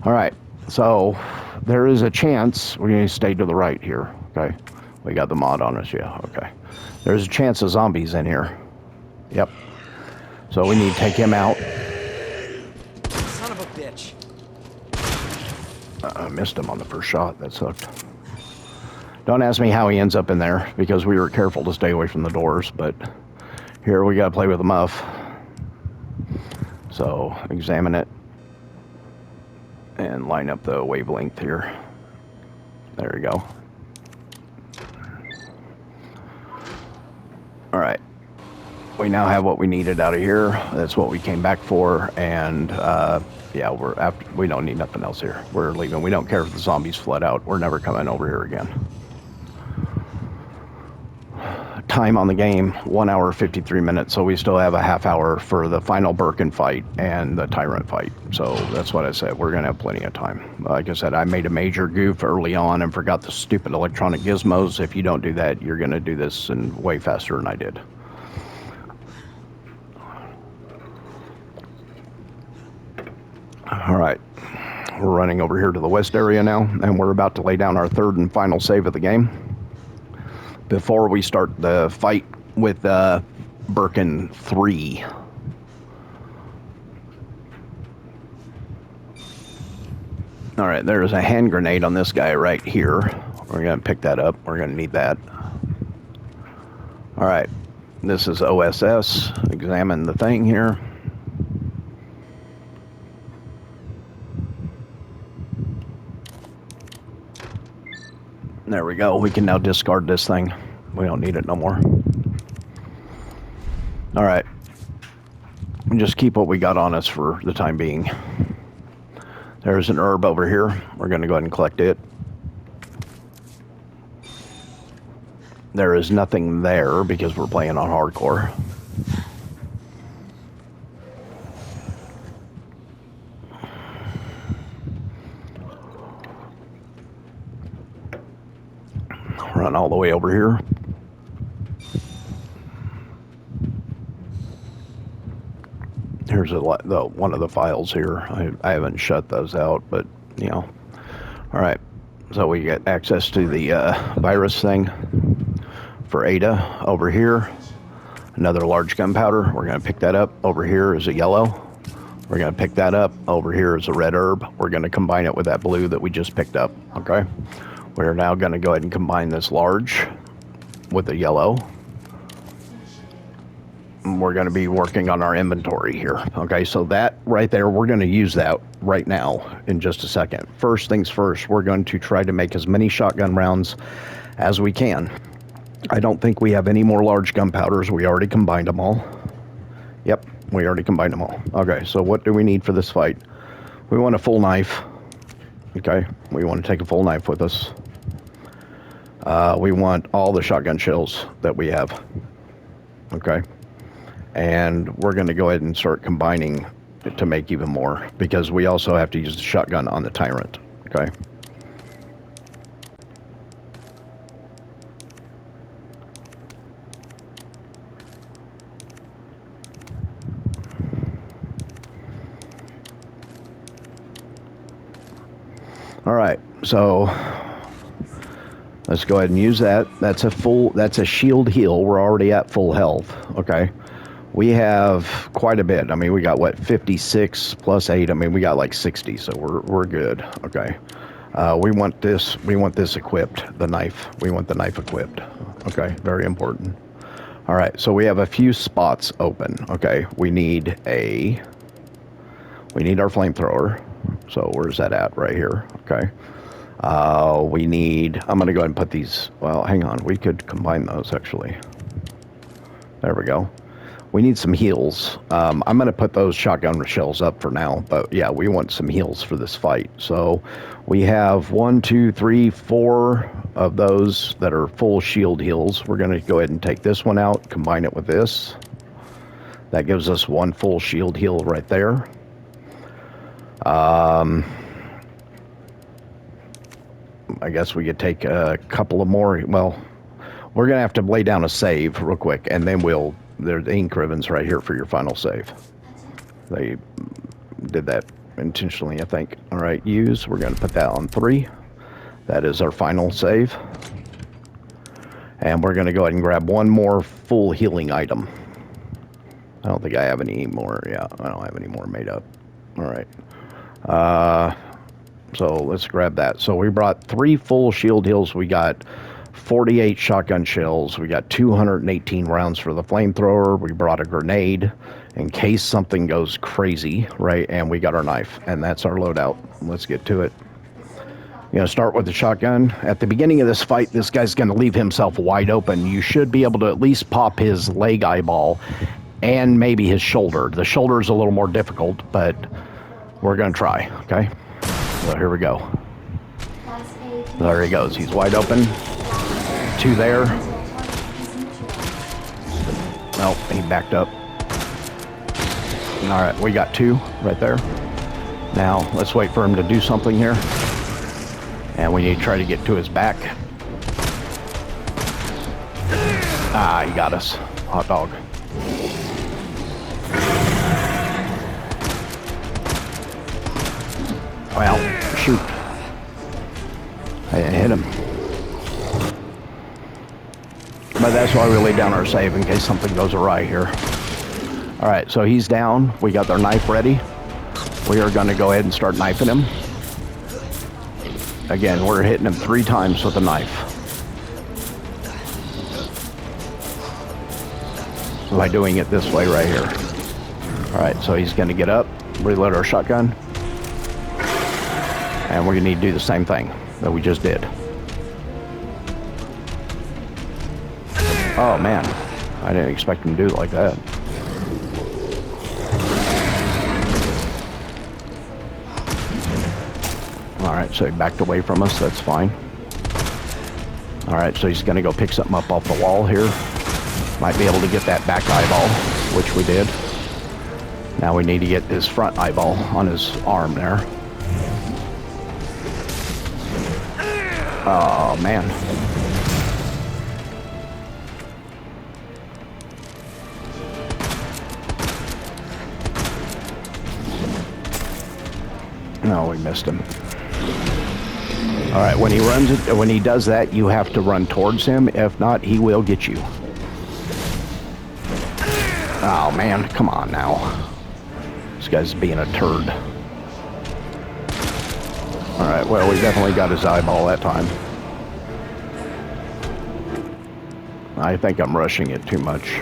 All right, so there is a chance we're going to stay to the right here. Okay, we got the mod on us. Yeah. Okay, there's a chance of zombies in here. Yep. So we need to take him out. Son of a bitch. I missed him on the first shot. That sucked. Don't ask me how he ends up in there because we were careful to stay away from the doors. But here we got to play with the muff. So examine it and line up the wavelength here. There we go. All right. We now have what we needed out of here. That's what we came back for. And yeah, we don't need nothing else here. We're leaving. We don't care if the zombies flood out. We're never coming over here again. Time on the game, 1 hour, 53 minutes. So we still have a half hour for the final Birkin fight and the Tyrant fight. So that's what I said. We're going to have plenty of time. Like I said, I made a major goof early on and forgot the stupid electronic gizmos. If you don't do that, you're going to do this in way faster than I did. All right. We're running over here to the west area now, and we're about to lay down our third and final save of the game before we start the fight with Birkin 3. All right, there's a hand grenade on this guy right here. We're going to pick that up. We're going to need that. All right, this is OSS. Examine the thing here. There we go. We can now discard this thing. We don't need it no more. All right. And just keep what we got on us for the time being. There's an herb over here. We're going to go ahead and collect it. There is nothing there because we're playing on hardcore. Run all the way over here. Here's one of the files here. I haven't shut those out, but you know. All right, so we get access to the virus thing for Ada over here. Another large gunpowder. We're going to pick that up. Over here is a yellow. We're going to pick that up. Over here is a red herb. We're going to combine it with that blue that we just picked up. Okay. We're now going to go ahead and combine this large with the yellow. We're going to be working on our inventory here. Okay, so that right there, we're going to use that right now in just a second. First things first, we're going to try to make as many shotgun rounds as we can. I don't think we have any more large gunpowders. We already combined them all. Yep, we already combined them all. Okay, so what do we need for this fight? We want a full knife. Okay, we want to take a full knife with us. We want all the shotgun shells that we have. Okay. And we're going to go ahead and start combining to make even more because we also have to use the shotgun on the Tyrant. Okay. All right. So let's go ahead and use that. That's a shield heal. We're already at full health. Okay. We have quite a bit. I mean, we got what, 56 plus 8. I mean, we got like 60, so we're good. Okay. We want this equipped, the knife. We want the knife equipped. Okay, very important. All right, so we have a few spots open. Okay, we need our flamethrower. So where's that at? Right here. Okay. I'm going to go ahead and put these, well, hang on. We could combine those actually. There we go. We need some heals. I'm going to put those shotgun shells up for now, but yeah, we want some heals for this fight. So we have 1, 2, 3, 4 of those that are full shield heals. We're going to go ahead and take this one out, combine it with this. That gives us 1 full shield heal right there. I guess we could take a couple of more. Well, we're going to have to lay down a save real quick, and then there's the ink ribbons right here for your final save. They did that intentionally, I think. All right, use. We're going to put that on 3. That is our final save. And we're going to go ahead and grab one more full healing item. I don't think I have any more. Yeah, I don't have any more made up. All right. So let's grab that. So we brought 3 full shield heals. We got 48 shotgun shells. We got 218 rounds for the flamethrower. We brought a grenade in case something goes crazy, right? And we got our knife, and that's our loadout. Let's get to it. You know, start with the shotgun. At the beginning of this fight, this guy's going to leave himself wide open. You should be able to at least pop his leg eyeball and maybe his shoulder. The shoulder is a little more difficult, but we're going to try, okay? So here we go. There he goes. He's wide open. 2 there. Nope, he backed up. All right, we got 2 right there. Now, let's wait for him to do something here. And we need to try to get to his back. Ah, he got us. Hot dog. Well, shoot. I didn't hit him. But that's why we lay down our save in case something goes awry here. All right, so he's down. We got our knife ready. We are going to go ahead and start knifing him. Again, we're hitting him 3 times with a knife. By doing it this way right here. All right, so he's going to get up, reload our shotgun. And we're going to need to do the same thing that we just did. Oh, man. I didn't expect him to do it like that. All right, so he backed away from us. That's fine. All right, so he's going to go pick something up off the wall here. Might be able to get that back eyeball, which we did. Now we need to get his front eyeball on his arm there. Oh, man. No, we missed him. All right, when he does that, you have to run towards him. If not, he will get you. Oh, man, come on now. This guy's being a turd. All right, well, we definitely got his eyeball that time. I think I'm rushing it too much.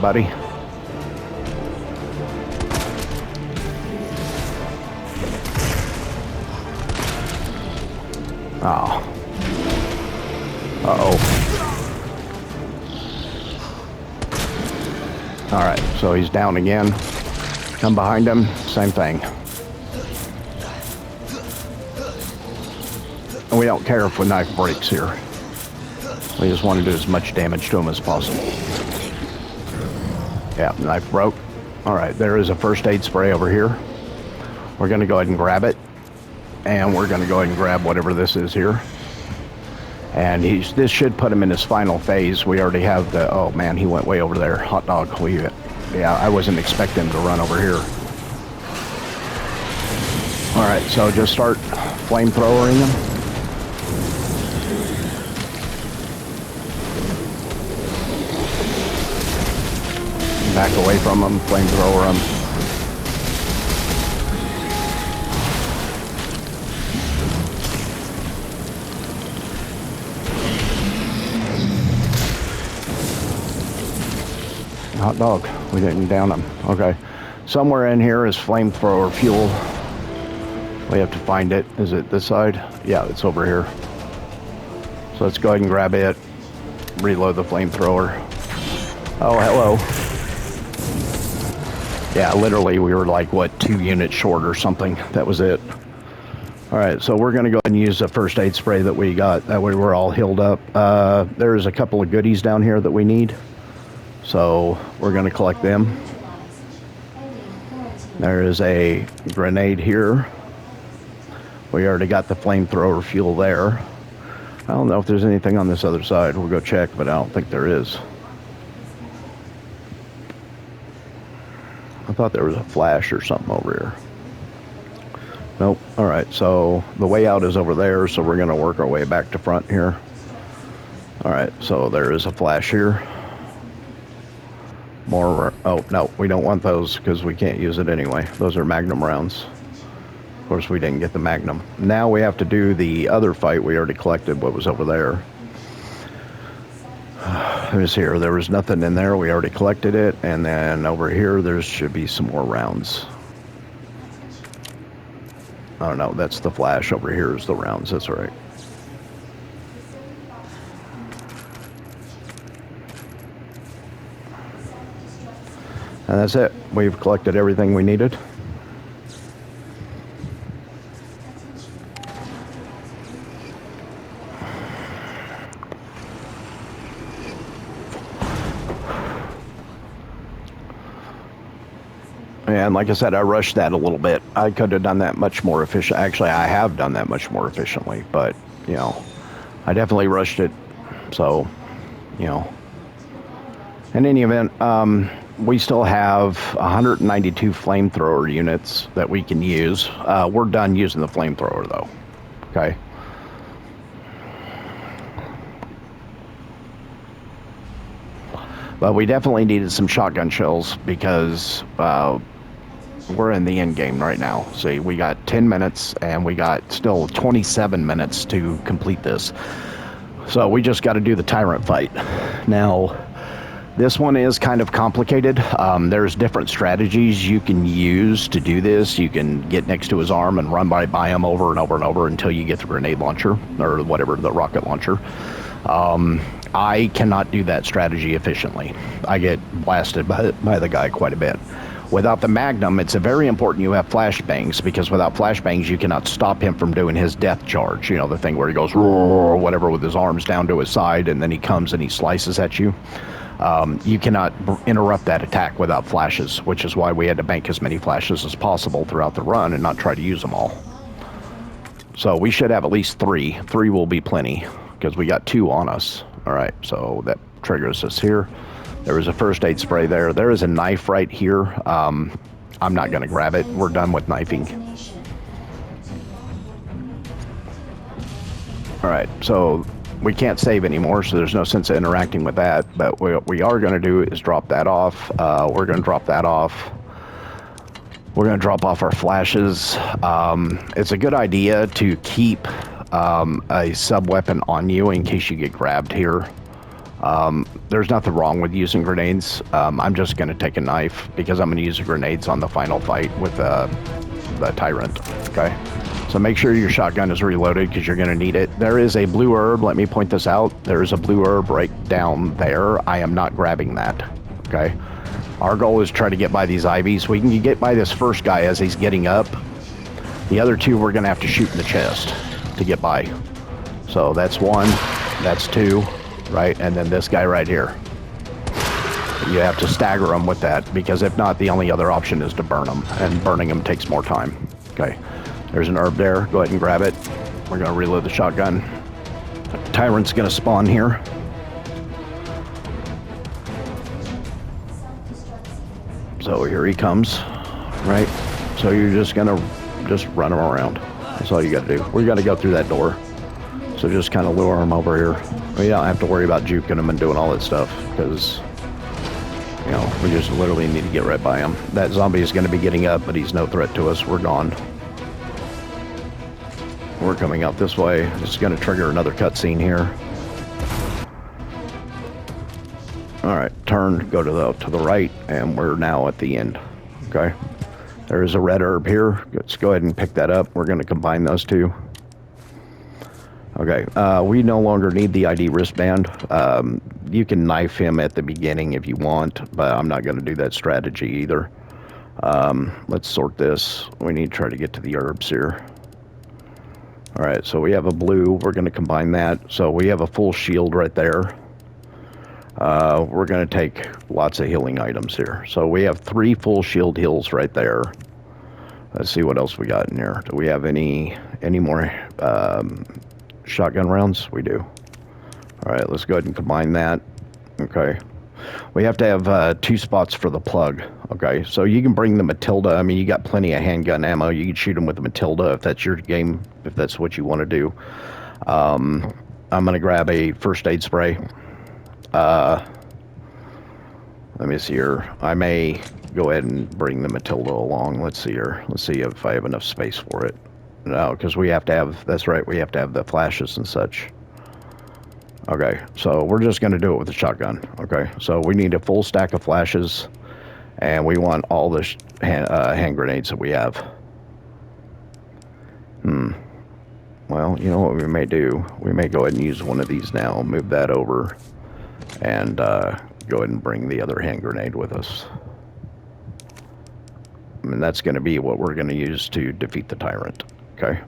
Buddy. Oh. Uh-oh. All right, so he's down again. Come behind him, same thing. And we don't care if the knife breaks here. We just want to do as much damage to him as possible. Yeah, the knife broke. All right, there is a first aid spray over here. We're going to go ahead and grab it. And we're going to go ahead and grab whatever this is here. And this should put him in his final phase. We already have the... Oh, man, he went way over there. Hot dog. Yeah, I wasn't expecting him to run over here. All right, so just start flamethrowering him. Back away from him, flamethrower him. Hot dog. We didn't down him. Okay. Somewhere in here is flamethrower fuel. We have to find it. Is it this side? Yeah, it's over here. So let's go ahead and grab it. Reload the flamethrower. Oh, hello. Yeah, literally we were like, what, 2 units short or something. That was it. All right, so we're going to go ahead and use the first aid spray that we got. That way we're all healed up. There's a couple of goodies down here that we need. So we're going to collect them. There is a grenade here. We already got the flamethrower fuel there. I don't know if there's anything on this other side. We'll go check, but I don't think there is. thought there was a flash or something over here. Nope. All right, so the way out is over there, so we're going to work our way back to front here. All right, so there is a flash here. More. Oh, no, we don't want those because we can't use it anyway. Those are Magnum rounds. Of course, we didn't get the Magnum. Now we have to do the other fight. We already collected what was over there. It was here. There was nothing in there. We already collected it. And then over here, there should be some more rounds. Oh, no, that's the flash. Over here is the rounds. That's right. And that's it. We've collected everything we needed. And like I said, I rushed that a little bit. I could have done that much more efficient. Actually, I have done that much more efficiently, but, you know, I definitely rushed it. So, you know, in any event, we still have 192 flamethrower units that we can use. We're done using the flamethrower, though. Okay. But we definitely needed some shotgun shells because we're in the end game right now. See, we got 10 minutes and we got still 27 minutes to complete this. So we just got to do the tyrant fight. Now, this one is kind of complicated. There's different strategies you can use to do this. You can get next to his arm and run by him over and over and over until you get the grenade launcher or whatever, the rocket launcher. I cannot do that strategy efficiently. I get blasted by the guy quite a bit. Without the Magnum, it's very important you have flashbangs, because without flashbangs, you cannot stop him from doing his death charge. You know, the thing where he goes, or whatever, with his arms down to his side, and then he comes and he slices at you. You cannot interrupt that attack without flashes, which is why we had to bank as many flashes as possible throughout the run and not try to use them all. So we should have at least 3. 3 will be plenty, because we got 2 on us. All right, so that triggers us here. There is a first aid spray there. There is a knife right here. I'm not going to grab it. We're done with knifing. All right, so we can't save anymore, so there's no sense of interacting with that. But what we are going to do is drop that off. We're going to drop that off. We're going to drop off our flashes. It's a good idea to keep a sub-weapon on you in case you get grabbed here. There's nothing wrong with using grenades. I'm just going to take a knife because I'm going to use the grenades on the final fight with the tyrant. Okay, so make sure your shotgun is reloaded because you're going to need it. There is a blue herb. Let me point this out. There is a blue herb right down there. I am not grabbing that. Okay, our goal is to try to get by these ivies. We can get by this first guy as he's getting up. The other 2 we're going to have to shoot in the chest to get by. So that's 1, that's 2. Right, and then this guy right here. You have to stagger them with that, because if not, the only other option is to burn them, and burning them takes more time. Okay, there's an herb there. Go ahead and grab it. We're going to reload the shotgun. Tyrant's going to spawn here. So here he comes. Right, so you're just going to run him around. That's all you got to do. We got to go through that door. So just kind of lure him over here. We don't have to worry about juking him and doing all that stuff, because, you know, we just literally need to get right by him. That zombie is going to be getting up, but he's no threat to us. We're gone. We're coming out this way. This is going to trigger another cutscene here. All right, turn, go to the right, and we're now at the end. Okay, there is a red herb here. Let's go ahead and pick that up. We're going to combine those 2. Okay, we no longer need the ID wristband. You can knife him at the beginning if you want, but I'm not going to do that strategy either. Let's sort this. We need to try to get to the herbs here. All right, so we have a blue. We're going to combine that. So we have a full shield right there. We're going to take lots of healing items here. So we have 3 full shield heals right there. Let's see what else we got in here. Do we have any more shotgun rounds? We do. All right, let's go ahead and combine that. Okay, We have to have 2 spots for the plug. Okay, so you can bring the Matilda. I mean, you got plenty of handgun ammo. You can shoot them with the Matilda if that's your game, if that's what you want to do. I'm going to grab a first aid spray. Let me see here. I may go ahead and bring the Matilda along. Let's see here. Let's see if I have enough space for it. No, because we have to have, that's right, we have to have the flashes and such. Okay, so we're just going to do it with the shotgun. Okay, so we need a full stack of flashes, and we want all the hand grenades that we have. Well, you know what we may do? We may go ahead and use one of these now, move that over, and go ahead and bring the other hand grenade with us. I mean, that's going to be what we're going to use to defeat the tyrant. Okay.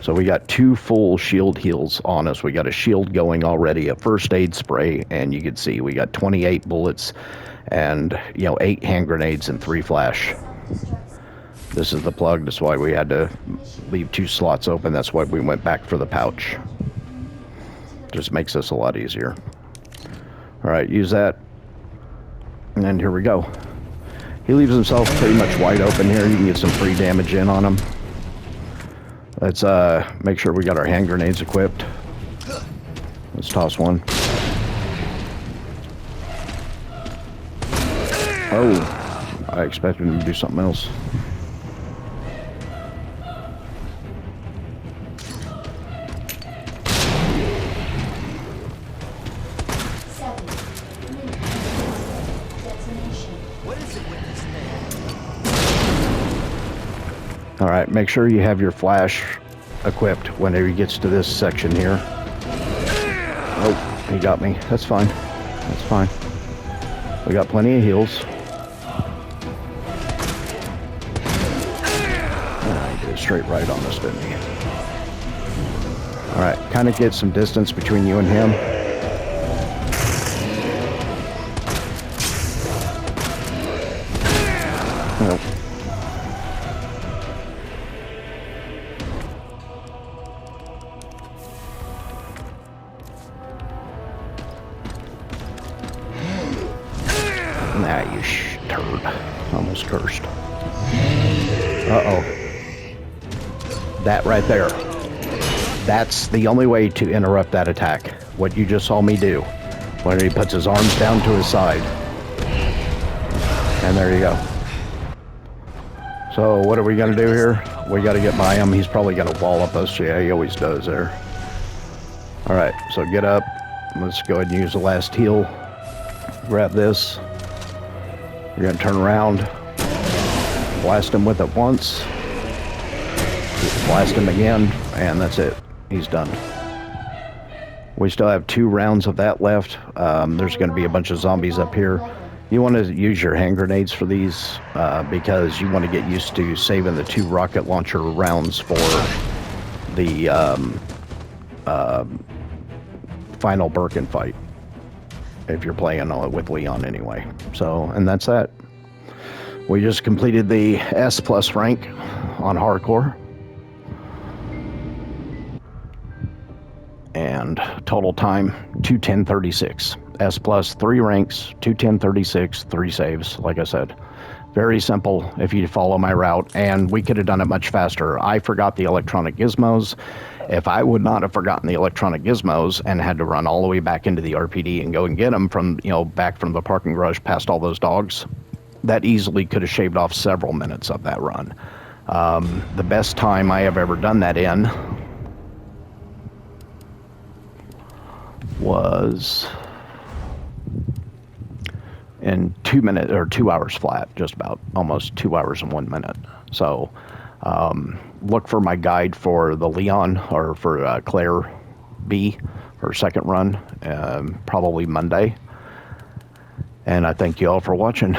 So we got 2 full shield heals on us. We got a shield going already, a first aid spray, and you can see we got 28 bullets and, 8 hand grenades and 3 flash. This is the plug. That's why we had to leave 2 slots open. That's why we went back for the pouch. Just makes this a lot easier. All right, use that. And here we go. He leaves himself pretty much wide open here. You can get some free damage in on him. Let's make sure we got our hand grenades equipped. Let's toss one. Oh, I expected him to do something else. What is it with this thing? All right, make sure you have your flash equipped whenever he gets to this section here. Oh, he got me. That's fine. That's fine. We got plenty of heals. He did a straight right on us, didn't he? All right, kind of get some distance between you and him. Oh. Nah, you turd. Almost cursed. Uh-oh. That right there. That's the only way to interrupt that attack. What you just saw me do. When he puts his arms down to his side. And there you go. So what are we going to do here? We got to get by him. He's probably going to wall up us. Yeah, he always does there. Alright, so get up. Let's go ahead and use the last heal. Grab this. We're going to turn around, blast him with it once, blast him again, and that's it. He's done. We still have 2 rounds of that left. There's going to be a bunch of zombies up here. You want to use your hand grenades for these because you want to get used to saving the 2 rocket launcher rounds for the final Birkin fight. If you're playing with Leon anyway. So, and that's that. We just completed the S+ rank on hardcore. And total time, 2:10:36. S+, 3 ranks, 2:10:36, 3 saves, like I said. Very simple if you follow my route, and we could have done it much faster. I forgot the electronic gizmos. If I would not have forgotten the electronic gizmos and had to run all the way back into the RPD and go and get them from, back from the parking garage past all those dogs, that easily could have shaved off several minutes of that run. The best time I have ever done that in was in 2 minutes or 2 hours flat, just about almost 2 hours and 1 minute. So look for my guide for the Leon or for Claire B, her second run, probably Monday. And I thank you all for watching.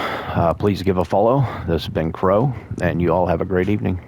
Please give a follow. This has been Crow, and you all have a great evening.